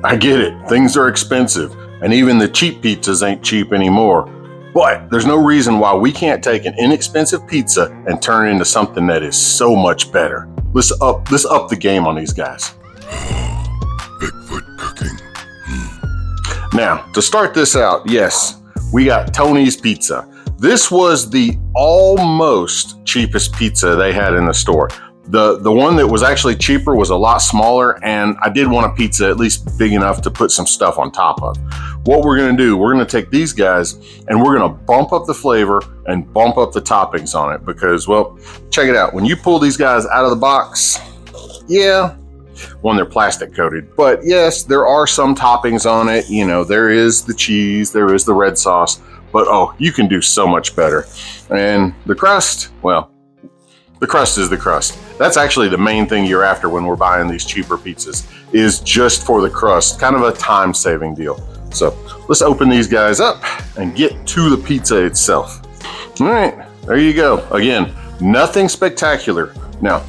I get it, things are expensive, and even the cheap pizzas ain't cheap anymore. But there's no reason why we can't take an inexpensive pizza and turn it into something that is so much better. Let's up the game on these guys. Bigfoot cooking. Now, to start this out, yes, we got Tony's Pizza. This was the almost cheapest pizza they had in the store. The one that was actually cheaper was a lot smaller, and I did want a pizza at least big enough to put some stuff on top of. What we're gonna do, we're gonna take these guys and we're gonna bump up the flavor and bump up the toppings on it because, well, check it out. When you pull these guys out of the box, yeah, one, they're plastic coated, but yes, there are some toppings on it. You know, there is the cheese, there is the red sauce, but oh, you can do so much better. And the crust, well, the crust is the crust. That's actually the main thing you're after when we're buying these cheaper pizzas, is just for the crust, kind of a time-saving deal. So let's open these guys up and get to the pizza itself. All right, there you go. Again, nothing spectacular. Now,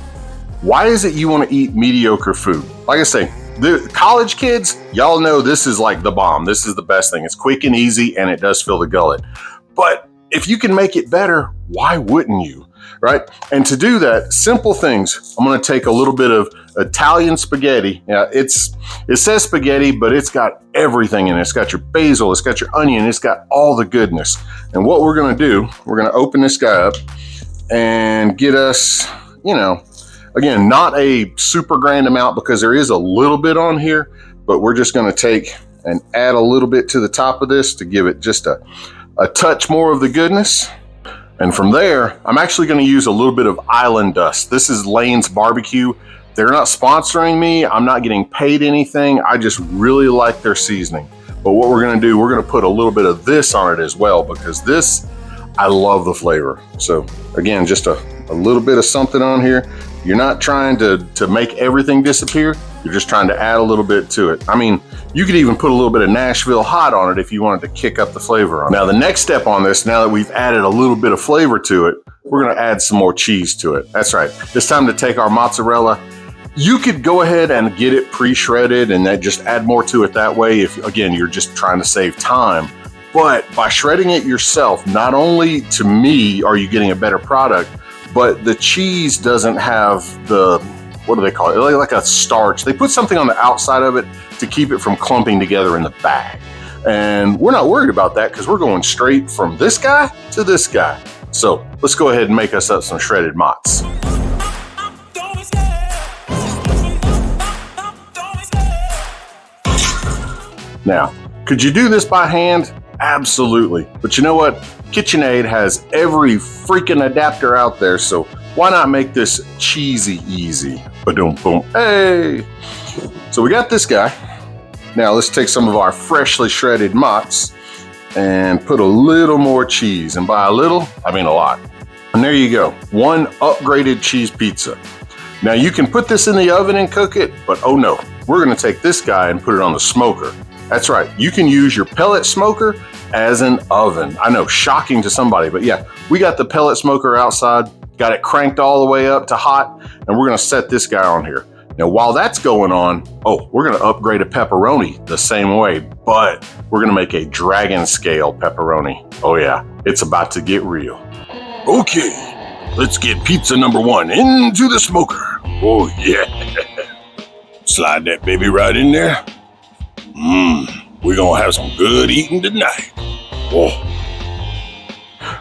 why is it you want to eat mediocre food? Like I say, the college kids, y'all know this is like the bomb. This is the best thing. It's quick and easy, and it does fill the gullet. But if you can make it better, why wouldn't you? Right? And to do that, simple things. I'm going to take a little bit of Italian spaghetti. Yeah, it says spaghetti, but it's got everything in it. It's got your basil, it's got your onion, it's got all the goodness. And what we're going to do, we're going to open this guy up and get us, you know, again, not a super grand amount because there is a little bit on here, but we're just going to take and add a little bit to the top of this to give it just a touch more of the goodness. And from there, I'm actually going to use a little bit of island dust. This is Lane's Barbecue. They're not sponsoring me. I'm not getting paid anything. I just really like their seasoning. But what we're going to do, we're going to put a little bit of this on it as well, because this, I love the flavor. So again, just a little bit of something on here. You're not trying to make everything disappear. You're just trying to add a little bit to it. I mean, you could even put a little bit of Nashville hot on it if you wanted to kick up the flavor on it. Now, the next step on this, now that we've added a little bit of flavor to it, we're gonna add some more cheese to it. That's right. It's time to take our mozzarella. You could go ahead and get it pre-shredded and then just add more to it that way if, again, you're just trying to save time. But by shredding it yourself, not only to me are you getting a better product, but the cheese doesn't have the, what do they call it? Like a starch. They put something on the outside of it to keep it from clumping together in the bag. And we're not worried about that because we're going straight from this guy to this guy. So let's go ahead and make us up some shredded mozz. Now, could you do this by hand? Absolutely. But you know what? KitchenAid has every freaking adapter out there, so why not make this cheesy easy? Ba-dum boom. Hey! So we got this guy. Now let's take some of our freshly shredded mozz and put a little more cheese. And by a little, I mean a lot. And there you go. One upgraded cheese pizza. Now you can put this in the oven and cook it, but oh no, we're gonna take this guy and put it on the smoker. That's right, you can use your pellet smoker as an oven. I know, shocking to somebody, but yeah, we got the pellet smoker outside, got it cranked all the way up to hot, and we're gonna set this guy on here. Now, while that's going on, oh, we're gonna upgrade a pepperoni the same way, but we're gonna make a Dragon-Scale Pepperoni. Oh yeah, it's about to get real. Okay, let's get pizza number one into the smoker. Oh yeah. Slide that baby right in there. We're gonna have some good eating tonight. Whoa.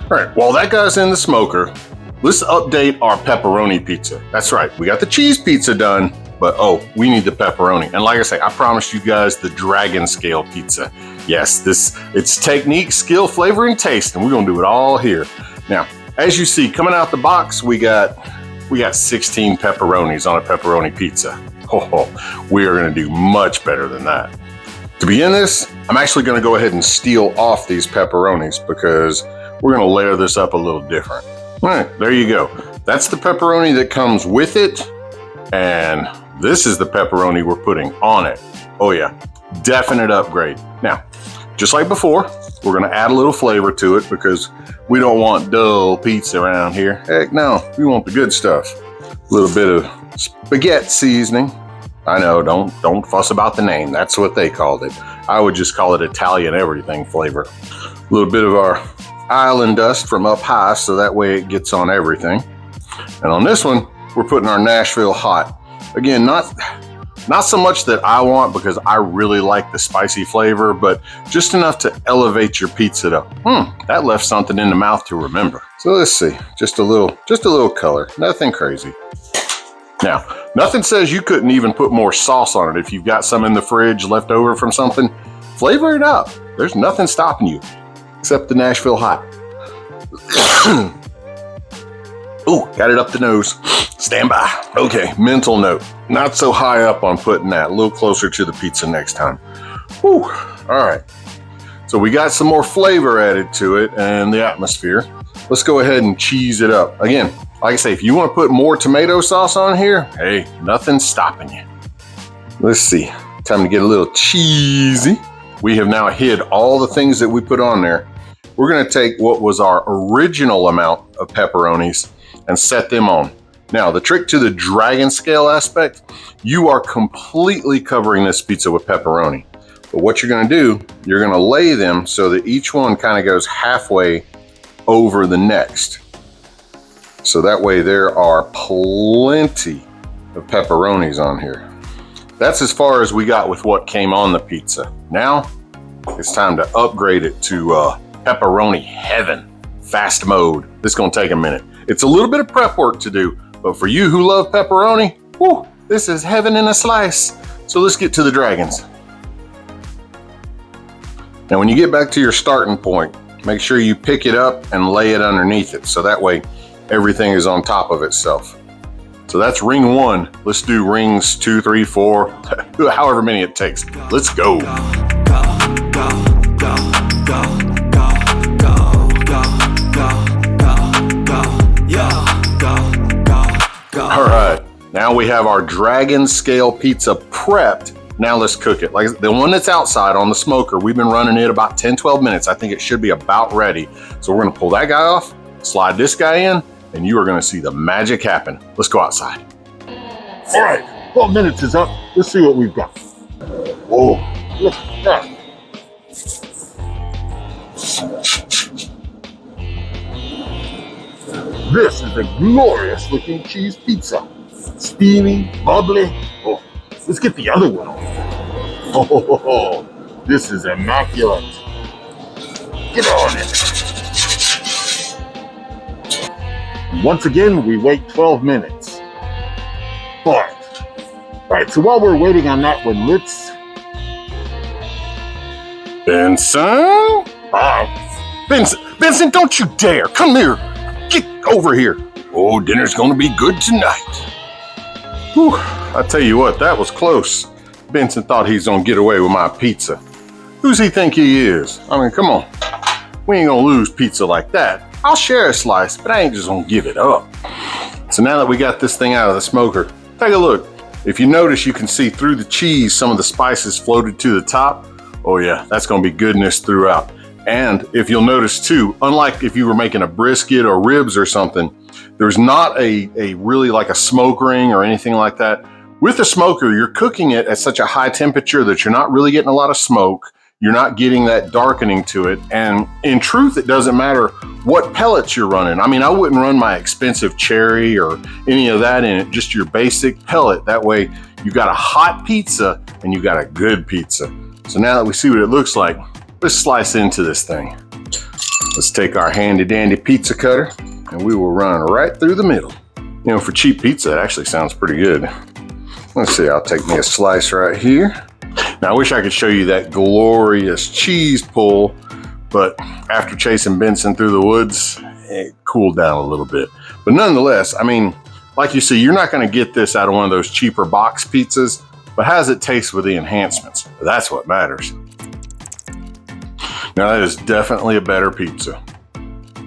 All right, while that guy's in the smoker, let's update our pepperoni pizza. That's right, we got the cheese pizza done, but oh, we need the pepperoni. And like I say, I promised you guys the Dragon-Scale pizza. Yes, it's technique, skill, flavor, and taste, and we're gonna do it all here. Now, as you see, coming out the box, we got 16 pepperonis on a pepperoni pizza. Oh, we are gonna do much better than that. To begin this, I'm actually gonna go ahead and steal off these pepperonis because we're gonna layer this up a little different. All right, there you go. That's the pepperoni that comes with it, and this is the pepperoni we're putting on it. Oh yeah, definite upgrade. Now, just like before, we're gonna add a little flavor to it because we don't want dull pizza around here. Heck no, we want the good stuff. A little bit of spaghetti seasoning. I know, don't fuss about the name. That's what they called it. I would just call it Italian everything flavor. A little bit of our island dust from up high, so that way it gets on everything. And on this one, we're putting our Nashville hot. Again, not so much that I want, because I really like the spicy flavor, but just enough to elevate your pizza to, that left something in the mouth to remember. So let's see, just a little color, nothing crazy. Now, nothing says you couldn't even put more sauce on it if you've got some in the fridge left over from something. Flavor it up. There's nothing stopping you, except the Nashville hot. Ooh, got it up the nose. Stand by. Okay, mental note. Not so high up on putting that. A little closer to the pizza next time. Whew. All right. So we got some more flavor added to it and the atmosphere. Let's go ahead and cheese it up. Again, like I say, if you want to put more tomato sauce on here, hey, nothing's stopping you. Let's see. Time to get a little cheesy. We have now hid all the things that we put on there. We're going to take what was our original amount of pepperonis and set them on. Now, the trick to the dragon scale aspect, you are completely covering this pizza with pepperoni. But what you're going to do, you're going to lay them so that each one kind of goes halfway over the next. So that way there are plenty of pepperonis on here. That's as far as we got with what came on the pizza. Now, it's time to upgrade it to pepperoni heaven, fast mode. This is going to take a minute. It's a little bit of prep work to do, but for you who love pepperoni, whew, this is heaven in a slice. So let's get to the dragons. Now, when you get back to your starting point, make sure you pick it up and lay it underneath it. So that way everything is on top of itself. So that's ring 1. Let's do rings 2, 3, 4, however many it takes. Let's go. All right, now we have our Dragon-Scale Pizza prepped. Now let's cook it. Like the one that's outside on the smoker, we've been running it about 10, 12 minutes. I think it should be about ready. So we're gonna pull that guy off, slide this guy in, and you are gonna see the magic happen. Let's go outside. All right, 12 minutes is up. Let's see what we've got. Oh, look at that. This is a glorious looking cheese pizza. Steamy, bubbly. Oh, let's get the other one on. Oh, this is immaculate. Get on it. Once again, we wait 12 minutes. All right, so while we're waiting on that one, let's... Benson? Benson, don't you dare. Come here. Get over here. Oh, dinner's gonna be good tonight. Whew, I tell you what, that was close. Benson thought he's gonna get away with my pizza. Who's he think he is? I mean, come on. We ain't gonna lose pizza like that. I'll share a slice, but I ain't just gonna give it up. So now that we got this thing out of the smoker, take a look. If you notice, you can see through the cheese, some of the spices floated to the top. Oh yeah, that's gonna be goodness throughout. And if you'll notice too, unlike if you were making a brisket or ribs or something, there's not a really like a smoke ring or anything like that. With the smoker, you're cooking it at such a high temperature that you're not really getting a lot of smoke. You're not getting that darkening to it. And in truth, it doesn't matter what pellets you're running. I mean, I wouldn't run my expensive cherry or any of that in it, just your basic pellet. That way you got a hot pizza and you got a good pizza. So now that we see what it looks like, let's slice into this thing. Let's take our handy dandy pizza cutter and we will run right through the middle. You know, for cheap pizza, it actually sounds pretty good. Let's see, I'll take me a slice right here. Now, I wish I could show you that glorious cheese pull, but after chasing Benson through the woods, it cooled down a little bit. But nonetheless, I mean, like you see, you're not gonna get this out of one of those cheaper box pizzas, but how does it taste with the enhancements? That's what matters. Now, that is definitely a better pizza.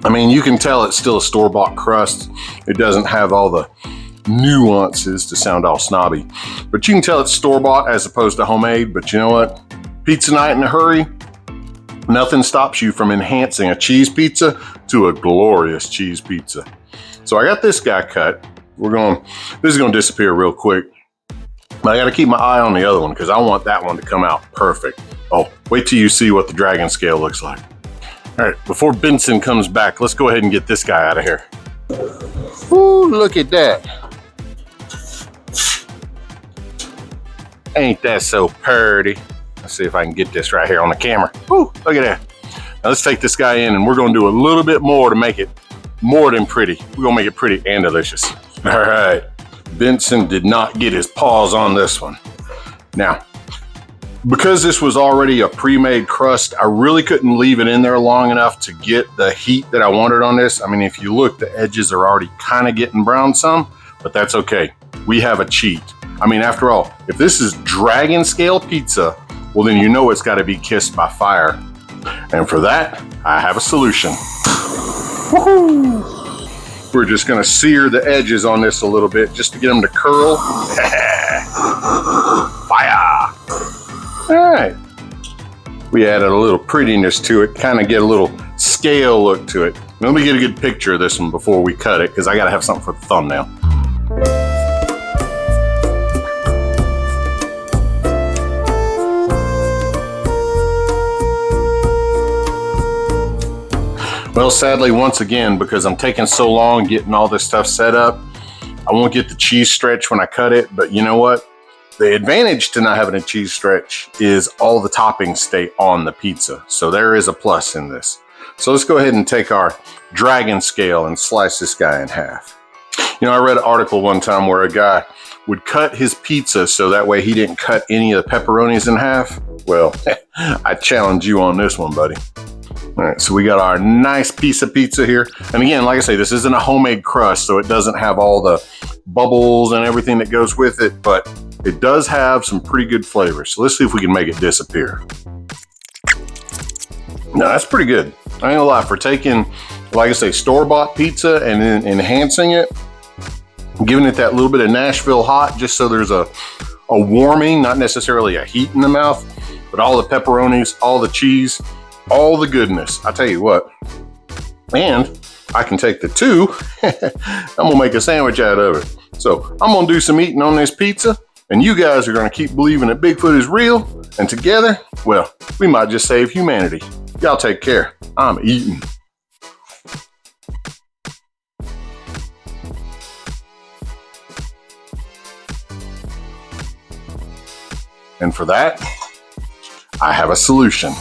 I mean, you can tell it's still a store-bought crust. It doesn't have all the nuances to sound all snobby, but you can tell it's store-bought as opposed to homemade. But you know what? Pizza night in a hurry, nothing stops you from enhancing a cheese pizza to a glorious cheese pizza. So I got this guy cut. This is gonna disappear real quick. But I got to keep my eye on the other one because I want that one to come out perfect. Oh, wait till you see what the dragon scale looks like. All right, before Benson comes back, let's go ahead and get this guy out of here. Ooh, look at that. Ain't that so pretty? Let's see if I can get this right here on the camera. Ooh, look at that. Now let's take this guy in and we're gonna do a little bit more to make it more than pretty. We're gonna make it pretty and delicious. All right, Benson did not get his paws on this one. Now, because this was already a pre-made crust, I really couldn't leave it in there long enough to get the heat that I wanted on this. I mean, if you look, the edges are already kind of getting brown some, but that's okay. We have a cheat. I mean, after all, if this is Dragon-Scale Pizza, well, then you know it's got to be kissed by fire. And for that, I have a solution. Woohoo! We're just gonna sear the edges on this a little bit just to get them to curl. Fire! All right. We added a little prettiness to it, kind of get a little scale look to it. Let me get a good picture of this one before we cut it, because I gotta have something for the thumbnail. Well, sadly, once again, because I'm taking so long getting all this stuff set up, I won't get the cheese stretch when I cut it, but you know what? The advantage to not having a cheese stretch is all the toppings stay on the pizza. So there is a plus in this. So let's go ahead and take our dragon scale and slice this guy in half. You know, I read an article one time where a guy would cut his pizza so that way he didn't cut any of the pepperonis in half. Well, I challenge you on this one, buddy. All right, so we got our nice piece of pizza here. And again, like I say, this isn't a homemade crust, so it doesn't have all the bubbles and everything that goes with it, but it does have some pretty good flavor. So let's see if we can make it disappear. No, that's pretty good. I ain't gonna lie, for taking, like I say, store-bought pizza and then enhancing it, giving it that little bit of Nashville hot, just so there's a warming, not necessarily a heat in the mouth, but all the pepperonis, all the cheese, all the goodness. I tell you what, and I can take the two, I'm gonna make a sandwich out of it. So I'm gonna do some eating on this pizza, and you guys are gonna keep believing that Bigfoot is real, and together, well, we might just save humanity. Y'all take care. I'm eating. And for that, I have a solution.